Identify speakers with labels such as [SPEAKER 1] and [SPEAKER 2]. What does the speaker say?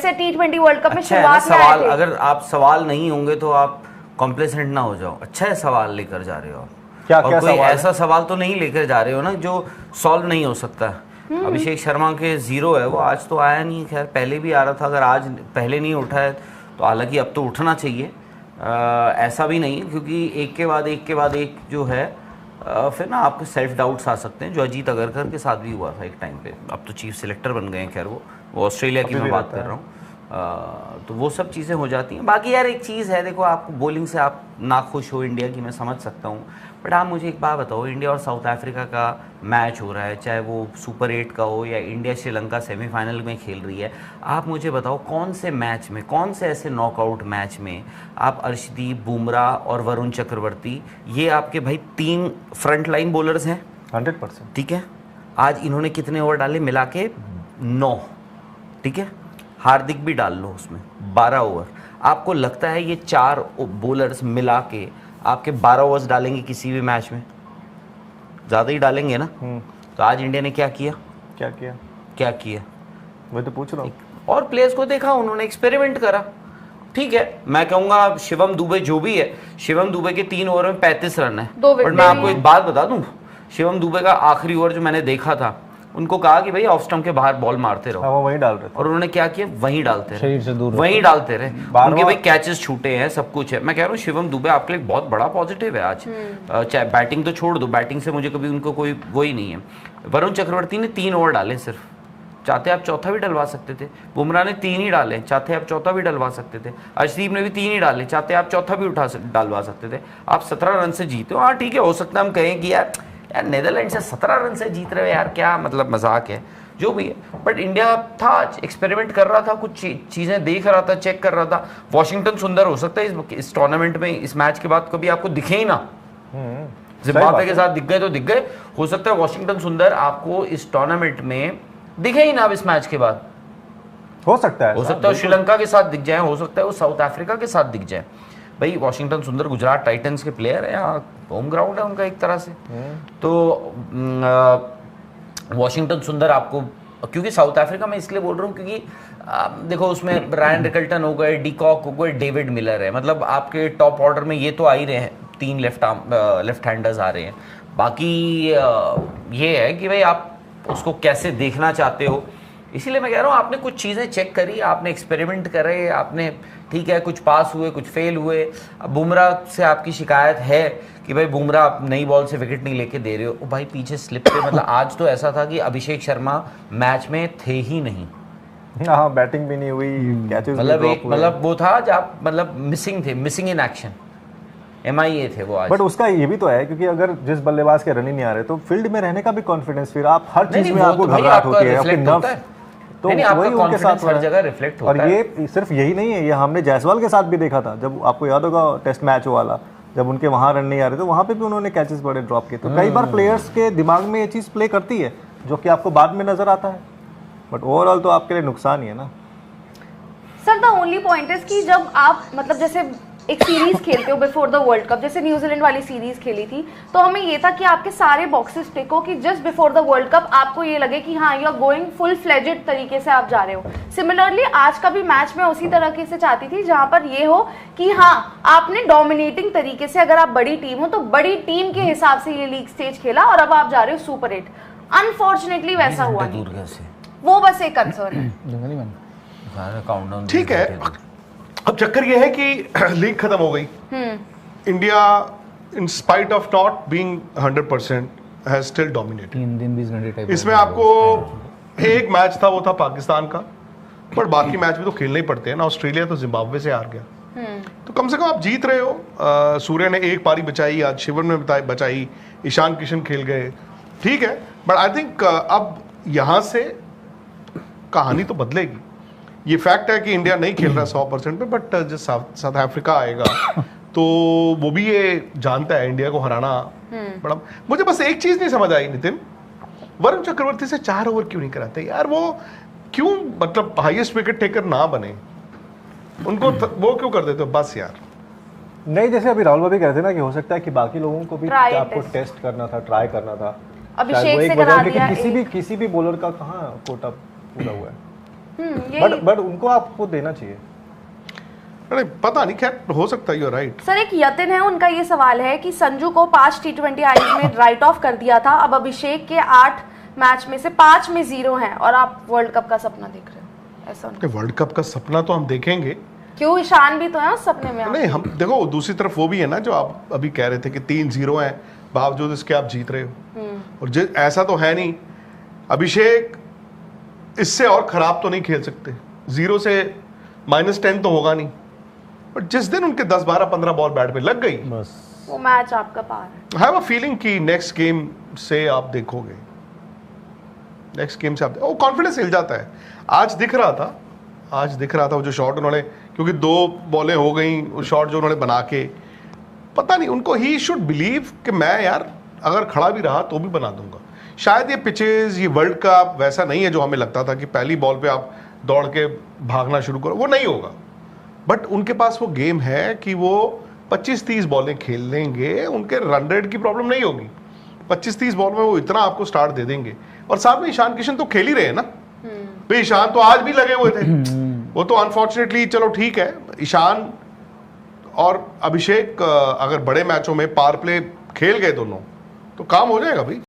[SPEAKER 1] जैसे T20 world cup में
[SPEAKER 2] अच्छा
[SPEAKER 1] शुरुआत में
[SPEAKER 2] सवाल,
[SPEAKER 1] आए थे।
[SPEAKER 2] अगर आप सवाल नहीं होंगे तो आप कॉम्प्लेसेंट ना हो जाओ। अच्छा है सवाल लेकर जा रहे हो आप,
[SPEAKER 3] क्या
[SPEAKER 2] और
[SPEAKER 3] क्या
[SPEAKER 2] कोई
[SPEAKER 3] सवाल
[SPEAKER 2] ऐसा सवाल तो नहीं लेकर जा रहे हो ना जो सॉल्व नहीं हो सकता। अभिषेक शर्मा के 0 है वो, आज तो आया नहीं, खैर पहले भी आ रहा था, अगर आज पहले नहीं उठा है तो हालांकि अब तो उठना चाहिए। ऐसा भी नहीं, क्योंकि एक के बाद एक जो है फिर ना आपके सेल्फ डाउट्स आ सकते हैं, जो अजीत अगरकर के साथ भी हुआ था एक टाइम पे। अब तो चीफ सिलेक्टर बन गए हैं, खैर वो ऑस्ट्रेलिया की मैं बात कर रहा हूँ। तो वो सब चीज़ें हो जाती हैं। बाकी यार एक चीज़ है, देखो आप बॉलिंग से आप नाखुश हो इंडिया की, मैं समझ सकता हूँ, बट आप मुझे एक बात बताओ, इंडिया और साउथ अफ्रीका का मैच हो रहा है, चाहे वो सुपर 8 का हो या इंडिया श्रीलंका सेमीफाइनल में खेल रही है, आप मुझे बताओ कौन से मैच में, कौन से ऐसे नॉकआउट मैच में आप अर्शदीप, बुमराह और वरुण चक्रवर्ती, ये आपके भाई 3 फ्रंट लाइन बॉलर्स हैं
[SPEAKER 3] 100%,
[SPEAKER 2] ठीक है, आज इन्होंने कितने ओवर डाले मिला के 9, ठीक है, हार्दिक भी डाल लो उसमें 12 ओवर। आपको लगता है ये 4 बॉलर्स मिला के आपके 12 ओवर्स डालेंगे किसी भी मैच में? ज़्यादा ही डालेंगे ना। तो आज इंडिया ने क्या किया? क्या किया
[SPEAKER 3] मैं तो पूछ रहा हूँ।
[SPEAKER 2] और प्लेयर्स को देखा, उन्होंने एक्सपेरिमेंट करा, ठीक है। मैं कहूँगा शिवम दुबे जो भी है, शिवम दुबे के 3 ओवर में 35 रन है। बट मैं आपको एक बात बता दूं, शिवम दुबे का आखिरी ओवर जो मैंने देखा था, उनको कहा कि भाई ऑफ स्टंप के बाहर बॉल मारते रहो,
[SPEAKER 3] वो वहीं डाल रहे थे,
[SPEAKER 2] और उन्होंने क्या किया, वहीं डालते
[SPEAKER 4] शरीर से दूर
[SPEAKER 2] रहे, वहीं डालते रहे। उनके भाई कैचेस छूटे हैं, सब कुछ है। मैं कह रहा हूँ शिवम दुबे आपके लिए बहुत बड़ा पॉजिटिव है आज। चाहे बैटिंग तो छोड़ दो, बैटिंग से मुझे कभी उनको कोई वही नहीं है। वरुण चक्रवर्ती ने 3 ओवर डाले सिर्फ, चाहते आप चौथा भी डलवा सकते थे। बुमराह ने 3 ही डाले, चाहते आप चौथा भी डलवा सकते थे। अर्शदीप ने भी 3 ही डाले, चाहते आप चौथा भी डलवा सकते थे। आप 17 रन से जीते हो, हाँ ठीक है, हो सकता है हम कहें कि यार नीदरलैंड से 17 रन से जीत रहे हो यार, क्या मतलब मजाक है, जो भी है। बट इंडिया था, एक्सपेरिमेंट कर रहा था, कुछ चीज़ें देख रहा था, चेक कर रहा था। वॉशिंगटन सुंदर हो सकता है इस टूर्नामेंट में, इस मैच के बाद कभी आपको दिखे ही ना। जिम्बाब्वे के साथ दिख गए तो दिख गए, हो सकता है वॉशिंगटन सुंदर आपको इस टूर्नामेंट में दिखे ही ना इस मैच के बाद।
[SPEAKER 3] हो सकता है
[SPEAKER 2] श्रीलंका के साथ दिख जाए, हो सकता है वो साउथ अफ्रीका के साथ दिख जाए। भाई वॉशिंगटन सुंदर गुजरात टाइटंस के प्लेयर है, यहाँ होम ग्राउंड है उनका एक तरह से। तो वॉशिंगटन सुंदर आपको, क्योंकि साउथ अफ्रीका में इसलिए बोल रहा हूँ क्योंकि देखो उसमें रायन रिकल्टन हो गए, डिकॉक हो गए, डेविड मिलर है, मतलब आपके टॉप ऑर्डर में ये तो आ ही रहे हैं, 3 लेफ्ट हैंडर्स आ रहे हैं। बाकी ये है कि भाई आप उसको कैसे देखना चाहते हो, इसीलिए मैं कह रहा हूँ आपने कुछ चीज़ें चेक करी, आपने एक्सपेरिमेंट करे, आपने ठीक है कुछ पास हुए कुछ फेल हुए। अब बुमराह से आपकी शिकायत है कि भाई बुमराह आप नई बॉल से विकेट नहीं लेके दे रहे हो, भाई पीछे स्लिप पे, मतलब आज तो ऐसा था कि अभिषेक शर्मा मैच में थे ही नहीं।
[SPEAKER 3] हाँ, बैटिंग भी नहीं हुई, कैचेस
[SPEAKER 2] मतलब वो था जब मतलब मिसिंग थे, मिसिंग इन एक्शन, MIA थे वो आज।
[SPEAKER 3] बट उसका ये भी तो है, क्योंकि अगर जिस बल्लेबाज के रन ही नहीं आ रहे तो फील्ड में रहने का भी कॉन्फिडेंस, फिर आप हर चीज में आपको घबराहट होती है, आपके नर्व्स, तो वही उनके साथ
[SPEAKER 2] हर जगह रिफ्लेक्ट होता
[SPEAKER 3] है। और ये सिर्फ यही नहीं है, ये हमने जायसवाल के साथ भी देखा था, जब आपको याद होगा टेस्ट मैच वाला, जब उनके वहाँ रन नहीं आ रहे तो वहाँ पे भी उन्होंने कैचेस बड़े ड्रॉप किए। तो कई बार प्लेयर्स के दिमाग में ये चीज़ प्ले करती है, जो कि आपको बाद में नजर आता है, बट ओवरऑल तो आपके लिए नुकसान ही है ना।
[SPEAKER 1] Sir the only point is कि जब आप मतलब जैसे एक सीरीज खेलते हो बिफोर द वर्ल्ड कप, जैसे न्यूजीलैंड वाली सीरीज खेली थी, तो हमें ये था कि आपके सारे बॉक्सेस टिक हो कि just before the world cup आपको ये लगे कि हाँ you are going full fledged तरीके से आप जा रहे हो। सिमिलरली आज का भी मैच मैं उसी तरीके से चाहती थी, जहां पर ये हो कि हाँ आपने डोमिनेटिंग तरीके से, अगर आप बड़ी टीम हो तो बड़ी टीम के हिसाब से ये लीग स्टेज खेला और अब आप जा रहे हो सुपर 8। अनफॉर्चुनेटली वैसा हुआ नहीं, वो बस एक कंसर्न है।
[SPEAKER 5] ठीक है, अब चक्कर ये है कि लीग खत्म हो गई, India in spite of not being 100% has still dominated.
[SPEAKER 4] 3 दिन 20 घंटे टाइप।
[SPEAKER 5] इसमें आपको एक मैच था, वो था पाकिस्तान का, पर बाकी मैच भी तो खेलने ही पड़ते हैं ना। ऑस्ट्रेलिया तो जिम्बाब्वे से हार गया, तो कम से कम आप जीत रहे हो। सूर्य ने एक पारी बचाई, आज शिवम ने बचाई, ईशान किशन खेल गए, ठीक है। बट आई थिंक अब यहां से कहानी तो बदलेगी। ये फैक्ट है कि इंडिया नहीं खेल रहा 100% पे, बट जब साउथ अफ्रीका आएगा तो वो भी ये जानता है इंडिया को हराना बड़ा। मुझे बस एक चीज नहीं समझ आई नितिन, वरुण चक्रवर्ती से 4 ओवर क्यों नहीं कराते यार? वो क्यों मतलब हाईएस्ट विकेट टेकर ना बने, उनको वो क्यों कर देते हो बस यार?
[SPEAKER 3] नहीं, जैसे अभी राहुल भाई कह रहे थे ना कि हो सकता है कि बाकी लोगों को भी आपको टेस्ट करना था, ट्राई करना था।
[SPEAKER 1] अभिषेक से करा दिया।
[SPEAKER 3] किसी भी बॉलर का कहाँ कोटा पूरा हुआ है।
[SPEAKER 1] यही
[SPEAKER 3] बट उनको आपको देना चाहिए।
[SPEAKER 5] अरे पता नहीं, खैर हो सकता है, यू राइट।
[SPEAKER 1] सर एक यतिन है, उनका ये सवाल है कि संजू को 5 T20 आईज में राइट ऑफ कर दिया था, अब अभिषेक के 8 मैच में से 5 में 0 हैं और आप वर्ल्ड कप का सपना देख रहे हो, ऐसा उनका।
[SPEAKER 5] वर्ल्ड कप का सपना तो हम देखेंगे।
[SPEAKER 1] क्यों, ईशान भी तो है उस सपने में?
[SPEAKER 5] नहीं, हम देखो दूसरी तरफ वो भी है ना जो आप अभी कह रहे थे कि 3-0 हैं, बावजूद इसके आप जीत रहे हो। और ऐसा तो है नहीं, अभिषेक इससे और खराब तो नहीं खेल सकते, 0 से -10 तो होगा नहीं। बट जिस दिन उनके 10, 12, 15 बॉल बैट पे लग गई,
[SPEAKER 3] बस
[SPEAKER 1] वो मैच आपका पार है।
[SPEAKER 5] हैव अ फीलिंग कि नेक्स्ट गेम से आप देखोगे, नेक्स्ट गेम से आप वो कॉन्फिडेंस हिल जाता है। आज दिख रहा था वो जो शॉट उन्होंने, क्योंकि 2 बॉलें हो गई, वो शॉट जो उन्होंने बना के, पता नहीं उनको, ही शुड बिलीव कि मैं यार अगर खड़ा भी रहा तो भी बना दूंगा। शायद ये पिचेस, ये वर्ल्ड कप वैसा नहीं है जो हमें लगता था कि पहली बॉल पे आप दौड़ के भागना शुरू करो, वो नहीं होगा। बट उनके पास वो गेम है कि वो 25-30 बॉलें खेल लेंगे, उनके रन रेट की प्रॉब्लम नहीं होगी। 25-30 बॉल में वो इतना आपको स्टार्ट दे देंगे। और साथ में ईशान किशन तो खेल ही रहे हैं ना, भाई ईशान तो आज भी लगे हुए थे। वो तो अनफॉर्चुनेटली, चलो ठीक है, ईशान और अभिषेक अगर बड़े मैचों में पावर प्ले खेल गए दोनों, तो काम हो जाएगा भाई।